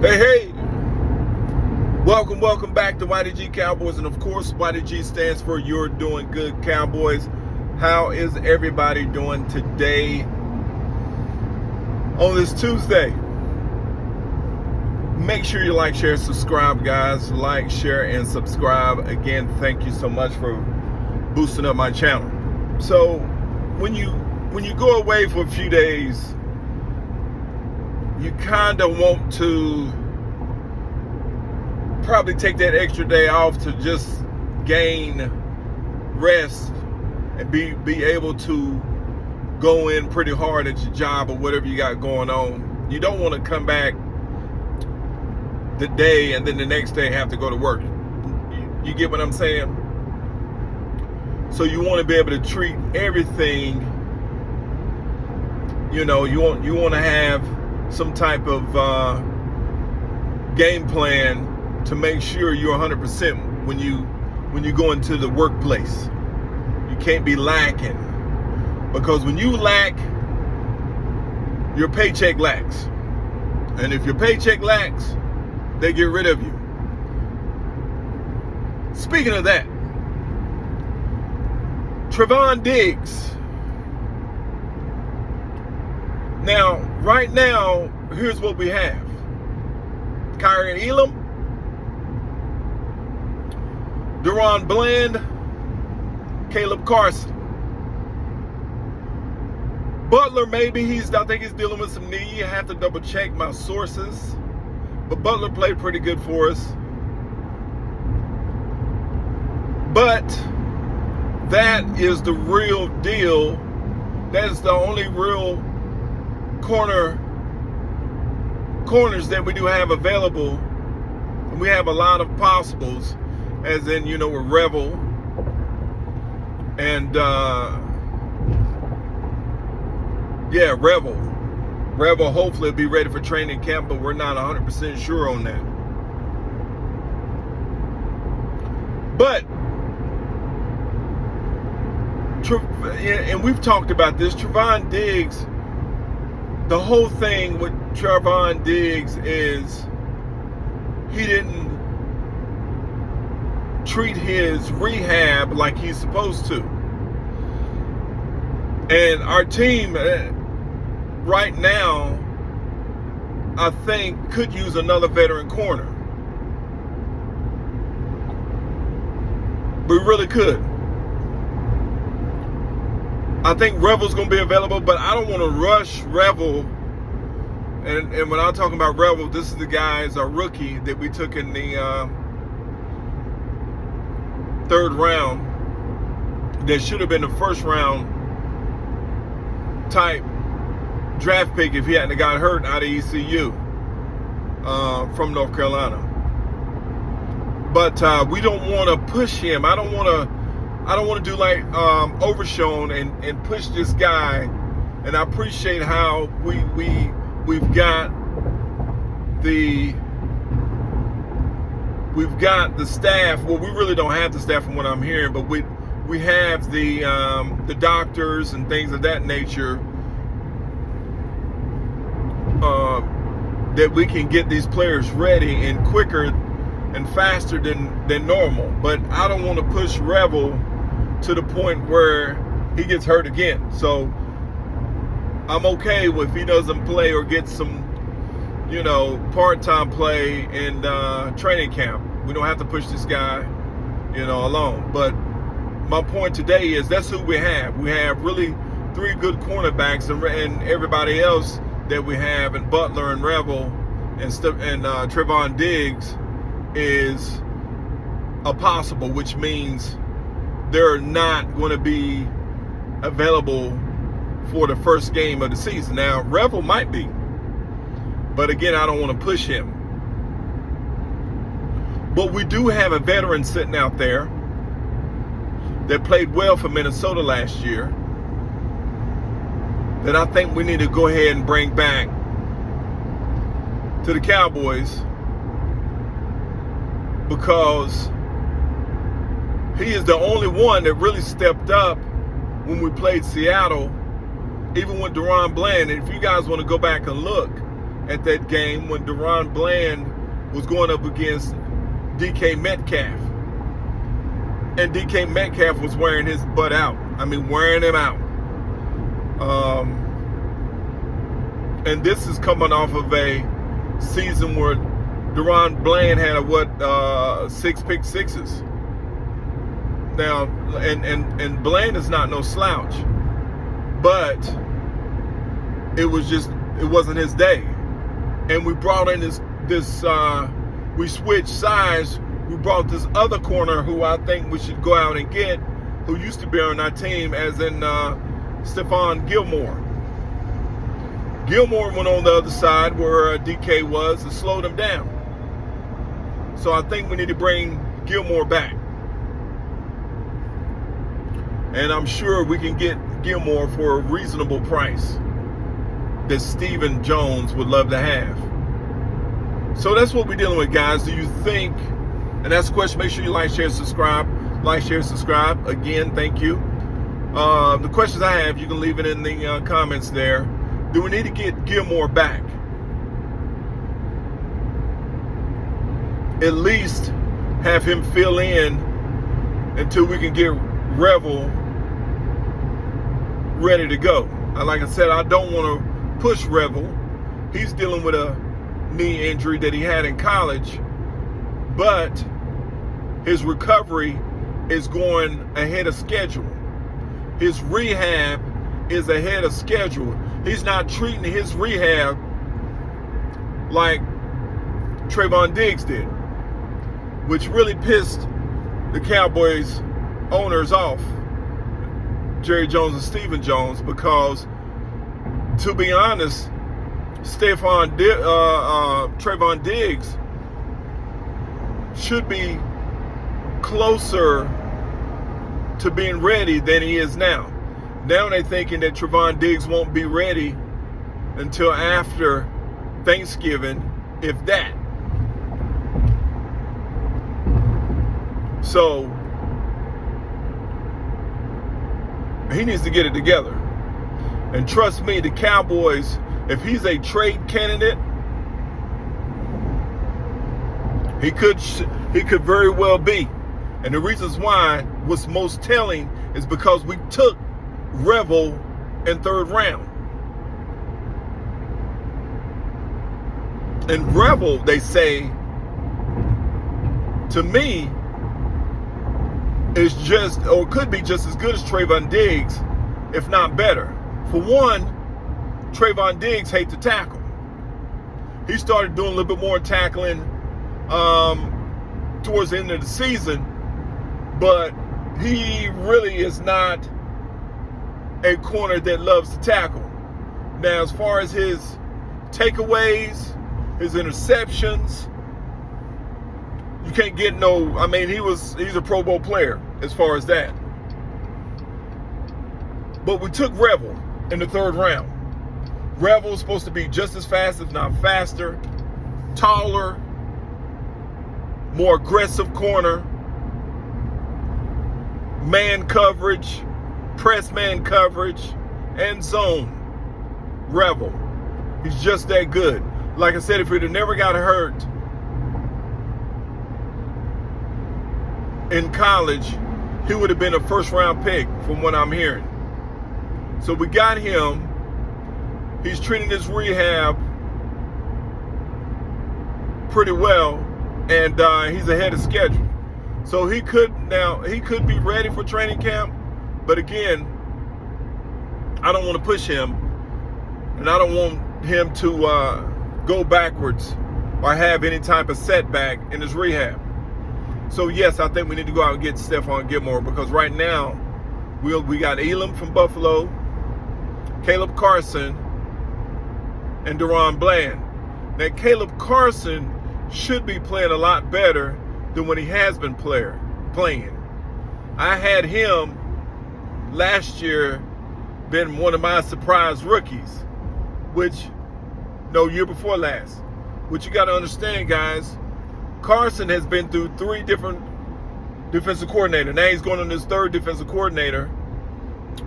Hey, welcome back to YDG Cowboys, and of course, YDG stands for You're Doing Good Cowboys. How is everybody doing today on this Tuesday? Make sure you like, share, subscribe, guys. Like, share, and subscribe. Again, thank you so much for boosting up my channel. So, when you go away for a few days, you kind of want to probably take that extra day off to just gain rest and be able to go in pretty hard at your job or whatever you got going on. You don't want to come back the day and then the next day have to go to work. You get what I'm saying? So you want to be able to treat everything, you want to have some type of game plan to make sure you're 100% when you go into the workplace. You can't be lacking, because when you lack, your paycheck lacks, and if your paycheck lacks, they get rid of you. Speaking of that, Trevon Diggs. Now, right now, here's what we have. Kyrie Elam, Deron Bland, Caleb Carson. Butler, maybe I think he's dealing with some knee. I have to double check my sources. But Butler played pretty good for us. But that is the real deal. That is the only real corners that we do have available. And we have a lot of possibles, as in, with Revel and Revel hopefully will be ready for training camp, but we're not 100% sure on that. But and we've talked about this, Trevon Diggs. The whole thing with Trevon Diggs is he didn't treat his rehab like he's supposed to. And our team right now, I think, could use another veteran corner. We really could. I think Revel's going to be available, but I don't want to rush Revel. And when I'm talking about Revel, this is the guy, is our rookie that we took in the third round. That should have been the first round type draft pick if he hadn't got hurt out of ECU from North Carolina. But we don't want to push him. I don't want to do like Overshone and push this guy. And I appreciate how we've got the staff. Well, we really don't have the staff from what I'm hearing, but we have the doctors and things of that nature that we can get these players ready and quicker and faster than normal. But I don't want to push Revel to the point where he gets hurt again. So I'm okay if he doesn't play or get some, part-time play in training camp. We don't have to push this guy, alone. But my point today is that's who we have. We have really three good cornerbacks, and everybody else that we have, and Butler and Revel and Trevon Diggs is a possible, which means they're not going to be available for the first game of the season. Now, Revel might be, but again, I don't want to push him. But we do have a veteran sitting out there that played well for Minnesota last year that I think we need to go ahead and bring back to the Cowboys, because he is the only one that really stepped up when we played Seattle, even with Deron Bland. And if you guys want to go back and look at that game when Deron Bland was going up against DK Metcalf. And DK Metcalf was wearing his butt out. I mean, wearing him out. And this is coming off of a season where Deron Bland had 6 pick sixes. Now, and Bland is not no slouch, but it wasn't his day. And we brought in this we switched sides. We brought this other corner who I think we should go out and get, who used to be on our team, as in Stephon Gilmore. Gilmore went on the other side where DK was and slowed him down. So I think we need to bring Gilmore back. And I'm sure we can get Gilmore for a reasonable price that Stephen Jones would love to have. So that's what we're dealing with, guys. Do you think, and that's the question, make sure you like, share, subscribe. Like, share, subscribe. Again, thank you. The questions I have, you can leave it in the comments there. Do we need to get Gilmore back? At least have him fill in until we can get Revel ready to go. Like I said, I don't want to push Revel. He's dealing with a knee injury that he had in college, but his recovery is going ahead of schedule. His rehab is ahead of schedule. He's not treating his rehab like Trayvon Diggs did, which really pissed the Cowboys owners off, Jerry Jones and Stephen Jones, because, to be honest, Trayvon Diggs should be closer to being ready than he is now. Now they're thinking that Trayvon Diggs won't be ready until after Thanksgiving, if that. So he needs to get it together. And trust me, the Cowboys, if he's a trade candidate, he could very well be. And the reasons why, what's most telling, is because we took Revel in 3rd round. And Revel, they say, to me, is just, or could be just as good as Trayvon Diggs, if not better. For one, Trayvon Diggs hates to tackle. He started doing a little bit more tackling towards the end of the season, but he really is not a corner that loves to tackle. Now, as far as his takeaways, his interceptions, you can't get no, I mean, he's a Pro Bowl player as far as that. But we took Revel in the 3rd round. Revel is supposed to be just as fast, if not faster, taller, more aggressive corner, man coverage, press man coverage, and zone. Revel. He's just that good. Like I said, if he'd have never got hurt in college, he would have been a 1st round pick from what I'm hearing. So we got him. He's treating his rehab pretty well, and he's ahead of schedule. So he could be ready for training camp, but again, I don't want to push him, and I don't want him to go backwards or have any type of setback in his rehab. So yes, I think we need to go out and get Stephon Gilmore, because right now we got Elam from Buffalo, Caleb Carson, and Deron Bland. Now, Caleb Carson should be playing a lot better than when he has been playing. I had him last year been one of my surprise rookies, year before last. Which you got to understand, guys, Carson has been through 3 different defensive coordinators. Now he's going on his 3rd defensive coordinator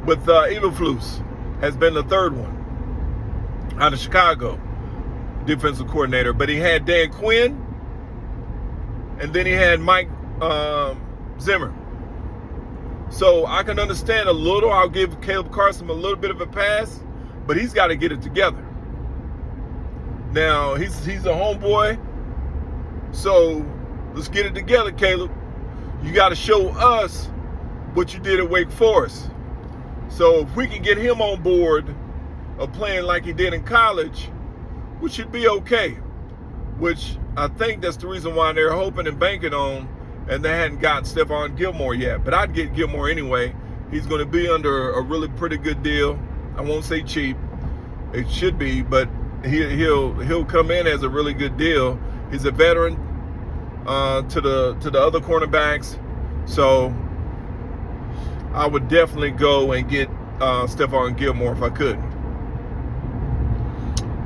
with Eberflus, has been the 3rd one out of Chicago. defensive coordinator. But he had Dan Quinn, and then he had Mike Zimmer. So I can understand a little. I'll give Caleb Carson a little bit of a pass, but he's got to get it together. Now, he's a homeboy, so let's get it together, Caleb. You got to show us what you did at Wake Forest. So if we can get him on board of playing like he did in college, we should be okay. Which I think that's the reason why they're hoping and banking on, and they hadn't got Stephon Gilmore yet. But I'd get Gilmore anyway. He's going to be under a really pretty good deal. I won't say cheap. It should be, but he'll come in as a really good deal. He's a veteran to the other cornerbacks, so I would definitely go and get Stephon Gilmore if I could.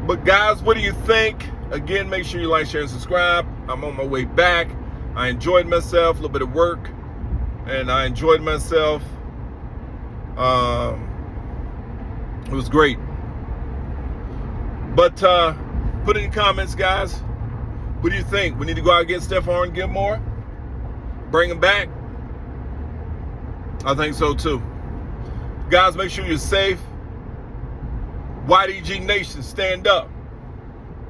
But guys, what do you think? Again, make sure you like, share, and subscribe. I'm on my way back. I enjoyed myself, a little bit of work, and I enjoyed myself. It was great. But put in the comments, guys. What do you think? We need to go out and get Stephon Gilmore? Bring him back? I think so too. Guys, make sure you're safe. YDG Nation, stand up.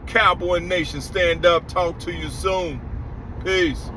Cowboy Nation, stand up. Talk to you soon. Peace.